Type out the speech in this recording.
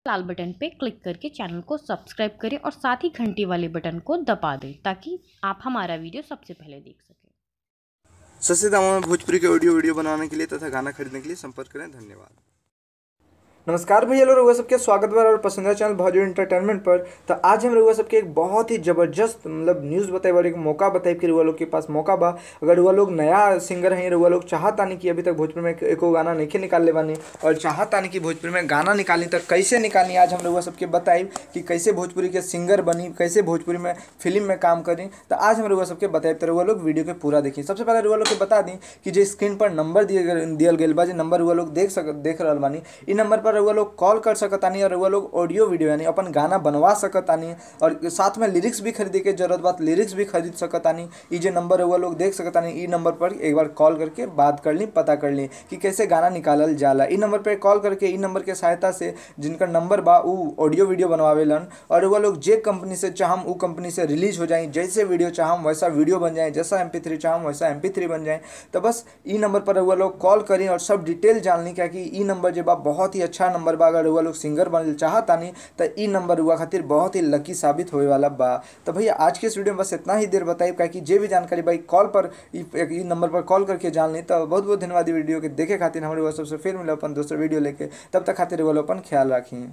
लाल button पे click करके channel को subscribe करें और साथ ही घंटी वाले बटन को दबा दें ताकि आप हमारा वीडियो सबसे पहले देख सकें। सस्ते दामों में भोजपुरी के ऑडियो वीडियो बनाने के लिए तथा गाना खरीदने के लिए संपर्क करें। धन्यवाद। नमस्कार भैया लोग, रउआ सबके स्वागत बा और पसंदीदा चैनल भोजपुरी एंटरटेनमेंट पर। तो आज हम रउआ सबके एक बहुत ही ज़बरदस्त न्यूज़ बताए बारे, एक मौका बताए कि रउआ लोग के पास मौका बा। अगर रउआ लोग नया सिंगर हैं, रउआ लोग चाहतानी कि अभी तक भोजपुरी में एको गाना नहीं निकाल ले बानी और चाहतानी कि भोजपुरी में गाना निकाली, तो कैसे निकाली आज हम रउआ सबके बताई कि कैसे भोजपुरी के सिंगर बनी, कैसे भोजपुरी में फिल्म में काम करी। तो आज हम रउआ सबके बताए, तो रउआ लोग वीडियो के पूरा देखिए। सबसे पहले रउआ लोग के बता दी कि जो स्क्रीन पर नंबर दियल गया बा, जो नंबर रउआ लोग देख रहा बानी, इ नंबर पर रउआ लोग कॉल कर सकतानी और रउआ लोग ऑडियो वीडियो यानी अपन गाना बनवा सकतानी और साथ में लिरिक्स भी खरीदे के जरूरत बात लिरिक्स भी खरीद सकतानी। ये जो नंबर रउआ लोग देख सकतानी, ई नंबर पर एक बार कॉल करके बात कर ली, पता कर ली कि कैसे गाना निकालल जाला। ई नंबर पर कॉल करके ई नंबर के सहायता से जिनका नंबर बा उ ऑडियो वीडियो बनवावेलन और रउआ लोग जे कंपनी से चाहम उ कंपनी से रिलीज हो जाए, जैसे वीडियो चाहम वैसा वीडियो बन जाए, जैसा MP3 चाहम वैसा MP3 बन जाए। तो बस ई नंबर पर रउआ लोग कॉल करी और सब डिटेल जान ली, क्या कि ई नंबर जो बा बहुत ही अच्छा नंबर बा। अगर रउआ लोग सिंगर बनल चाहतानी तो ई नंबर हुआ खातिर बहुत ही लकी साबित होने वाला बा। तो भैया आज के इस वीडियो में बस इतना ही देर बताइए, क्या कि जे भी जानकारी भाई कॉल पर ई नंबर पर कॉल करके जान ली। तो बहुत बहुत धन्यवाद वीडियो के देखे खातिर। हमारे सबसे फिर मिले अपन दूसरे वीडियो लेके, तब तक खातिर वो अपन ख्याल रखिए।